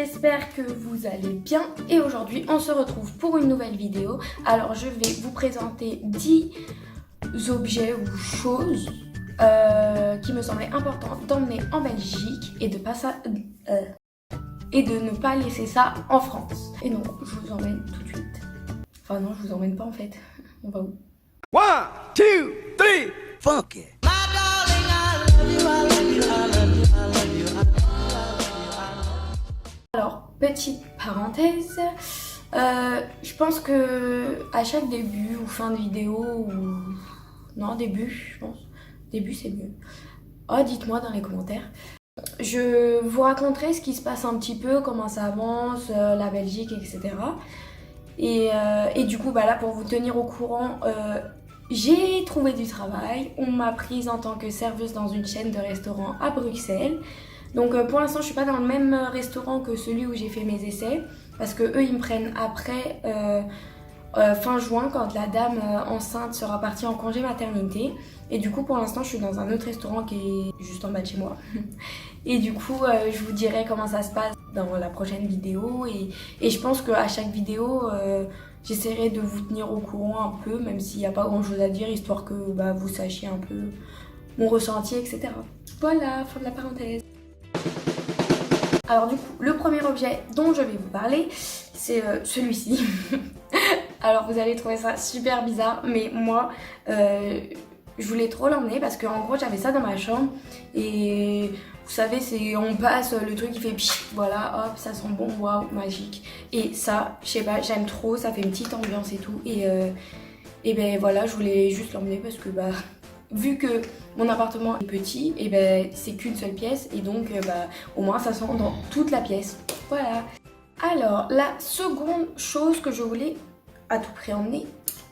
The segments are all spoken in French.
j'espère que vous allez bien et aujourd'hui on se retrouve pour une nouvelle vidéo. Alors je vais vous présenter 10 objets ou choses qui me semblaient importants d'emmener en Belgique et de ne pas laisser ça en France. Et donc je vous emmène tout de suite. Enfin non, je vous emmène pas en fait. On va où? 1, 2, 3, funky. Alors, petite parenthèse, je pense que à chaque début ou fin de vidéo, ou non, début, je pense, début c'est mieux. Oh, dites-moi dans les commentaires. Je vous raconterai ce qui se passe un petit peu, comment ça avance, la Belgique, etc. Et du coup, bah là, pour vous tenir au courant, j'ai trouvé du travail. On m'a prise en tant que serveuse dans une chaîne de restaurants à Bruxelles. Donc pour l'instant, je suis pas dans le même restaurant que celui où j'ai fait mes essais. Parce que eux, ils me prennent après fin juin, quand la dame enceinte sera partie en congé maternité. Et du coup, pour l'instant, je suis dans un autre restaurant qui est juste en bas de chez moi. Et du coup, je vous dirai comment ça se passe dans la prochaine vidéo. Et je pense qu'à chaque vidéo, j'essaierai de vous tenir au courant un peu, même s'il n'y a pas grand chose à dire, histoire que vous sachiez un peu mon ressenti, etc. Voilà, fin de la parenthèse. Alors du coup, le premier objet dont je vais vous parler, c'est celui-ci. Alors vous allez trouver ça super bizarre, mais moi, je voulais trop l'emmener parce qu'en gros, j'avais ça dans ma chambre et vous savez, on passe, le truc il fait pchit, voilà, hop, ça sent bon, waouh, magique. Et ça, je sais pas, j'aime trop, ça fait une petite ambiance et tout. Et ben voilà, je voulais juste l'emmener parce que vu que mon appartement est petit, et c'est qu'une seule pièce et donc au moins ça sent dans toute la pièce. Voilà. Alors la seconde chose que je voulais à tout prix emmener,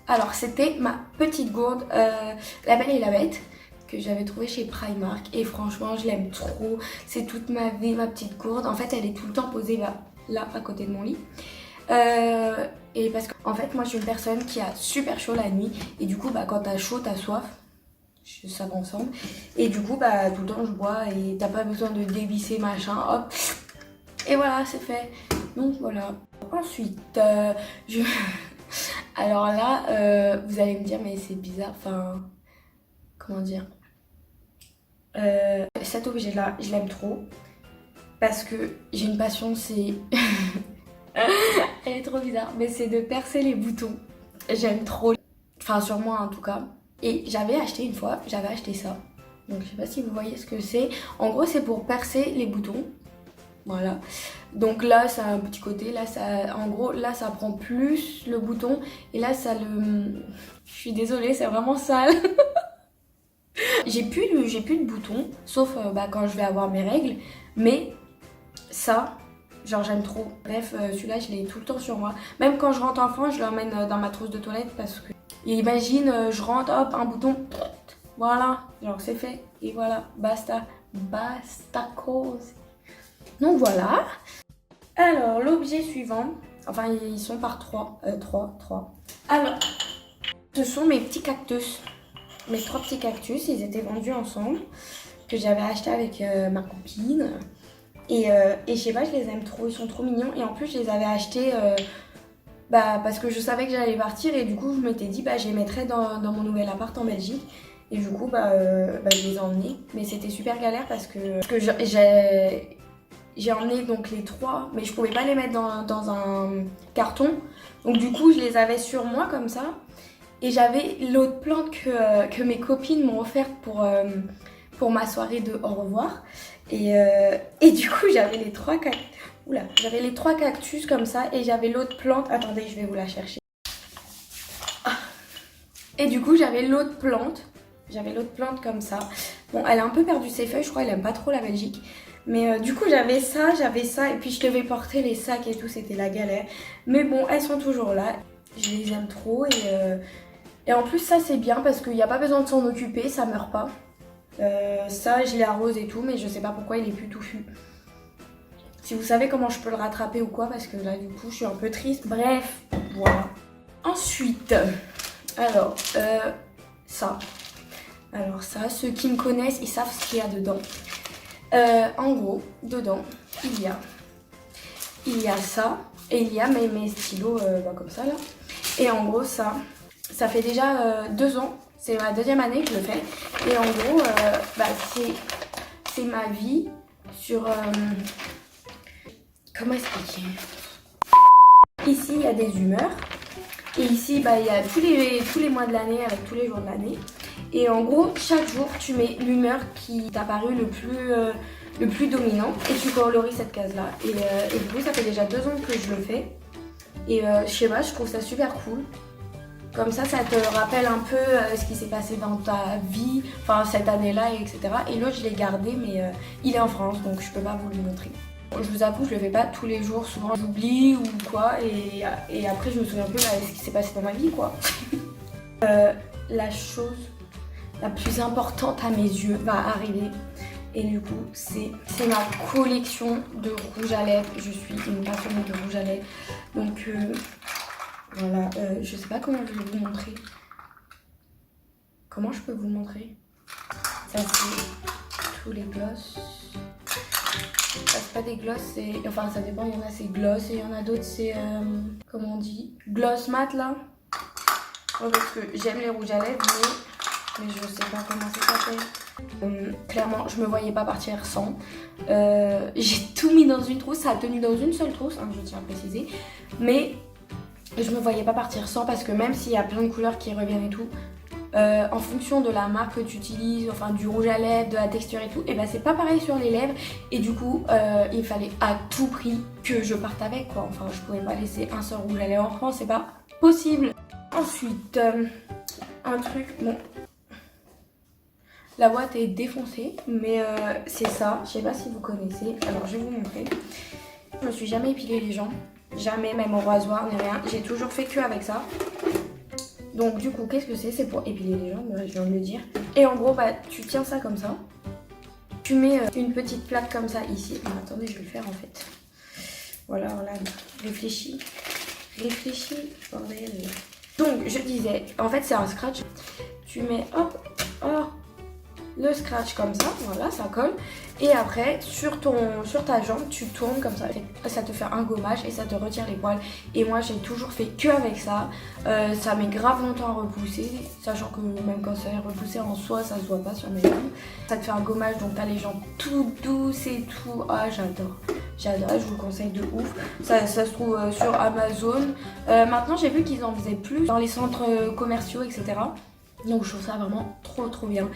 alors c'était ma petite gourde La Belle et la Bête que j'avais trouvée chez Primark et franchement je l'aime trop. C'est toute ma vie ma petite gourde. En fait elle est tout le temps posée là à côté de mon lit. Et parce qu'en fait moi je suis une personne qui a super chaud la nuit et du coup quand t'as chaud t'as soif. Ça va ensemble et du coup tout le temps je bois et t'as pas besoin de dévisser machin, hop et voilà c'est fait. Donc voilà. Ensuite alors là vous allez me dire mais c'est bizarre, enfin comment dire, cet objet là je l'aime trop parce que j'ai une passion, c'est elle est trop bizarre mais c'est de percer les boutons. J'aime trop, enfin sur moi en tout cas. Et j'avais acheté une fois, j'avais acheté ça. Donc je sais pas si vous voyez ce que c'est. En gros c'est pour percer les boutons. Voilà. Donc là ça a un petit côté, là ça, en gros là ça prend plus le bouton. Et là ça le... Je suis désolée, c'est vraiment sale. J'ai plus de boutons, sauf quand je vais avoir mes règles. Mais ça, genre j'aime trop. Bref, celui-là je l'ai tout le temps sur moi. Même quand je rentre en France, je l'emmène dans ma trousse de toilette parce que... Et imagine, je rentre, hop, un bouton, voilà, genre c'est fait, et voilà, basta cause. Donc voilà. Alors, l'objet suivant, enfin ils sont par trois. Alors, ce sont mes petits cactus, mes 3 petits cactus, ils étaient vendus ensemble, que j'avais acheté avec ma copine. Et je sais pas, je les aime trop, ils sont trop mignons, et en plus je les avais achetés... parce que je savais que j'allais partir et du coup je m'étais dit je les mettrais dans mon nouvel appart en Belgique et du coup je les ai emmenés, mais c'était super galère parce que j'ai emmené donc les 3 mais je pouvais pas les mettre dans un carton, donc du coup je les avais sur moi comme ça et j'avais l'autre plante que mes copines m'ont offerte pour ma soirée de au revoir et du coup j'avais les 3 cactus. Oula, j'avais les 3 cactus comme ça et j'avais l'autre plante. Attendez, je vais vous la chercher. Et du coup, j'avais l'autre plante. J'avais l'autre plante comme ça. Bon, elle a un peu perdu ses feuilles, je crois, elle aime pas trop la Belgique. Mais du coup, j'avais ça et puis je devais porter les sacs et tout, c'était la galère. Mais bon, elles sont toujours là. Je les aime trop et en plus, ça c'est bien parce qu'il n'y a pas besoin de s'en occuper, ça meurt pas. Ça, je l'arrose et tout, mais je sais pas pourquoi il est plus touffu. Si vous savez comment je peux le rattraper ou quoi, parce que là du coup je suis un peu triste. Bref, voilà. Ensuite, alors ça. Alors ça, ceux qui me connaissent, ils savent ce qu'il y a dedans. En gros, dedans, il y a il y a ça et il y a mes stylos comme ça là. Et en gros ça fait déjà 2 ans, c'est ma 2e année que je le fais. Et en gros c'est ma vie sur... comment expliquer? Ici il y a des humeurs. Et ici, il y a tous les mois de l'année avec tous les jours de l'année. Et en gros, chaque jour, tu mets l'humeur qui t'a paru le plus dominant et tu colories cette case-là. Et du coup, ça fait déjà 2 ans que je le fais. Et je sais pas, je trouve ça super cool. Comme ça te rappelle un peu ce qui s'est passé dans ta vie, enfin cette année-là, etc. Et l'autre, je l'ai gardé, mais il est en France, donc je peux pas vous le montrer. Je vous avoue, je le fais pas tous les jours, souvent j'oublie ou quoi, et après je me souviens plus de ce qui s'est passé dans ma vie, quoi. La chose la plus importante à mes yeux va arriver, et du coup c'est ma collection de rouge à lèvres. Je suis une passionnée de rouge à lèvres, donc voilà, je sais pas comment je vais vous montrer. Comment je peux vous montrer? Ça c'est tous les gloss. C'est pas des gloss, enfin ça dépend, il y en a c'est gloss et il y en a d'autres c'est comment on dit, gloss mat là. Ouais, parce que j'aime les rouges à lèvres mais je sais pas comment ça s'appelle. Clairement je me voyais pas partir sans. J'ai tout mis dans une trousse, ça a tenu dans une seule trousse, hein, je tiens à préciser. Mais je me voyais pas partir sans, parce que même s'il y a plein de couleurs qui reviennent et tout, en fonction de la marque que tu utilises, enfin du rouge à lèvres, de la texture et tout, et c'est pas pareil sur les lèvres. Et du coup il fallait à tout prix que je parte avec, quoi. Enfin je pouvais pas laisser un seul rouge à lèvres en France, c'est pas possible. Ensuite un truc, bon, la boîte est défoncée, mais c'est ça, je sais pas si vous connaissez, alors je vais vous montrer. Je me suis jamais épilé les jambes, jamais, même au rasoir ni rien, j'ai toujours fait que avec ça. Donc du coup, qu'est-ce que c'est? C'est pour épiler les jambes, je viens de le dire. Et en gros, tu tiens ça comme ça. Tu mets une petite plaque comme ça ici. Non, attendez, je vais le faire en fait. Voilà, réfléchis. Réfléchis, bordel. Donc, je disais, en fait, c'est un scratch. Tu mets, hop, le scratch comme ça, voilà, ça colle. Et après, sur ta jambe, tu tournes comme ça. Ça te fait un gommage et ça te retire les poils. Et moi, j'ai toujours fait que avec ça. Ça met grave longtemps à repousser, sachant que même quand ça est repoussé en soi, ça se voit pas sur mes jambes. Ça te fait un gommage, donc t'as les jambes tout douces et tout. Ah, j'adore. J'adore, je vous le conseille de ouf. Ça se trouve sur Amazon. Maintenant, j'ai vu qu'ils en faisaient plus dans les centres commerciaux, etc. Donc je trouve ça vraiment trop bien.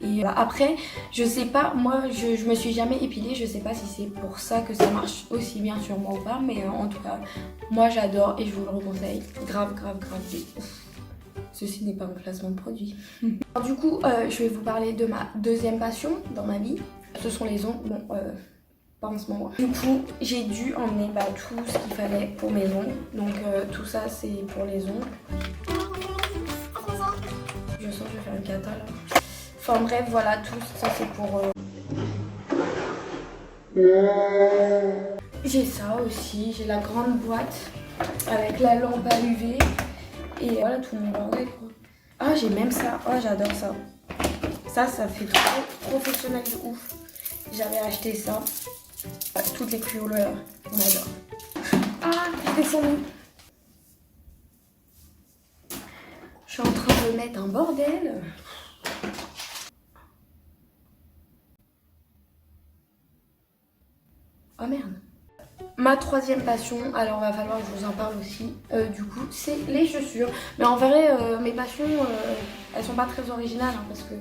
Et après, je sais pas, moi je me suis jamais épilée, je sais pas si c'est pour ça que ça marche aussi bien sur moi ou pas, mais en tout cas, moi j'adore et je vous le reconseille. Grave. Ceci n'est pas un placement de produit. Alors, du coup, je vais vous parler de ma 2e passion dans ma vie. Ce sont les ongles. Bon, pas en ce moment. Du coup, j'ai dû emmener tout ce qu'il fallait pour mes ongles. Donc tout ça c'est pour les ongles. Je sens que je vais faire une cata là. Enfin bref, voilà, tout ça c'est pour... J'ai ça aussi, j'ai la grande boîte avec la lampe à UV. Et voilà tout mon bordel, quoi. Ah, j'ai même ça, oh j'adore ça. Ça fait trop professionnel de ouf. J'avais acheté ça. Toutes les couleurs, on adore. Ah, j'ai descendu. Je suis en train de mettre un bordel. Oh merde. Ma 3e passion, alors va falloir que je vous en parle aussi, du coup, c'est les chaussures. Mais en vrai, mes passions, elles sont pas très originales, hein, parce que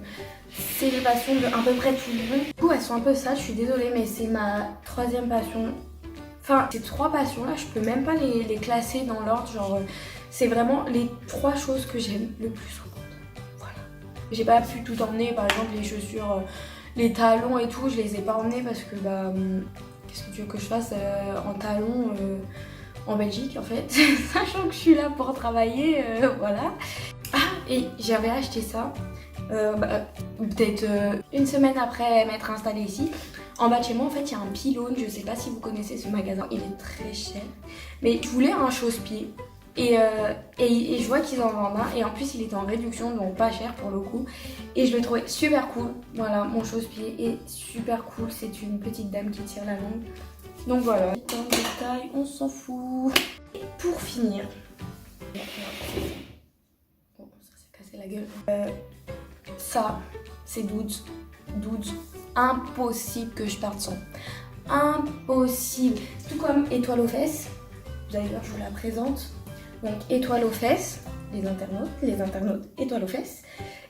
c'est les passions de à peu près tout le monde. Du coup, elles sont un peu ça, je suis désolée, mais c'est ma 3e passion. Enfin, ces 3 passions-là, je peux même pas les classer dans l'ordre, genre, c'est vraiment les 3 choses que j'aime le plus au monde. Voilà. J'ai pas pu tout emmener, par exemple, les chaussures, les talons et tout, je les ai pas emmenés parce que, qu'est-ce que tu veux que je fasse en talons en Belgique en fait, sachant que je suis là pour travailler, voilà. Ah, et j'avais acheté ça peut-être une semaine après m'être installée ici. En bas de chez moi en fait il y a un pylône, je sais pas si vous connaissez ce magasin, il est très cher. Mais je voulais un chausse-pied. Et je vois qu'ils en vendent un et en plus il était en réduction donc pas cher pour le coup et je le trouvais super cool. Voilà, mon chausse-pied est super cool, c'est une petite dame qui tire la langue Donc voilà, dans le détail, on s'en fout. Et pour finir, bon, ça s'est cassé la gueule. Ça, c'est Douds. Impossible que je perde son. Impossible. Tout comme étoile aux fesses. D'ailleurs, je vous la présente. Donc, étoile aux fesses, les internautes, étoile aux fesses.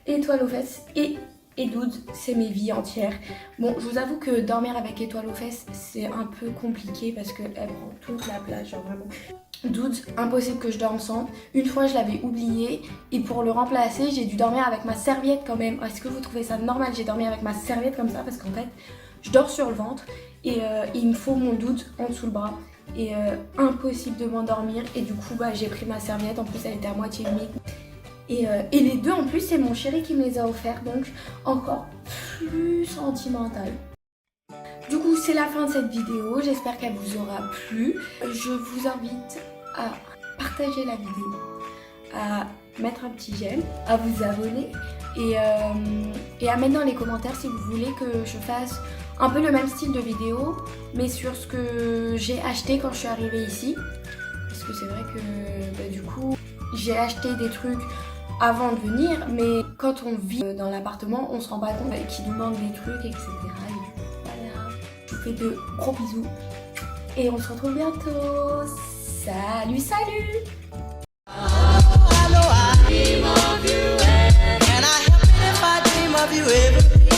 Étoile aux fesses et Douds, c'est mes vies entières. Bon, je vous avoue que dormir avec étoile aux fesses, c'est un peu compliqué parce qu'elle prend toute la place, genre vraiment. Douds, impossible que je dorme sans. Une fois, je l'avais oublié et pour le remplacer, j'ai dû dormir avec ma serviette quand même. Est-ce que vous trouvez ça normal? J'ai dormi avec ma serviette comme ça parce qu'en fait, je dors sur le ventre et il me faut mon Douds en dessous le bras. Et impossible de m'endormir et du coup, j'ai pris ma serviette. En plus, elle était à moitié humide. Et les deux en plus c'est mon chéri qui me les a offerts, donc encore plus sentimental. Du coup c'est la fin de cette vidéo, j'espère qu'elle vous aura plu. Je vous invite à partager la vidéo, à mettre un petit j'aime, à vous abonner et à mettre dans les commentaires si vous voulez que je fasse un peu le même style de vidéo mais sur ce que j'ai acheté quand je suis arrivée ici. Parce que c'est vrai que du coup j'ai acheté des trucs avant de venir, mais quand on vit dans l'appartement, on se rend pas compte qu'il nous manque des trucs, etc. Et du coup, voilà. Je vous fais de gros bisous et on se retrouve bientôt. Salut, salut! Can I help it if I dream of you every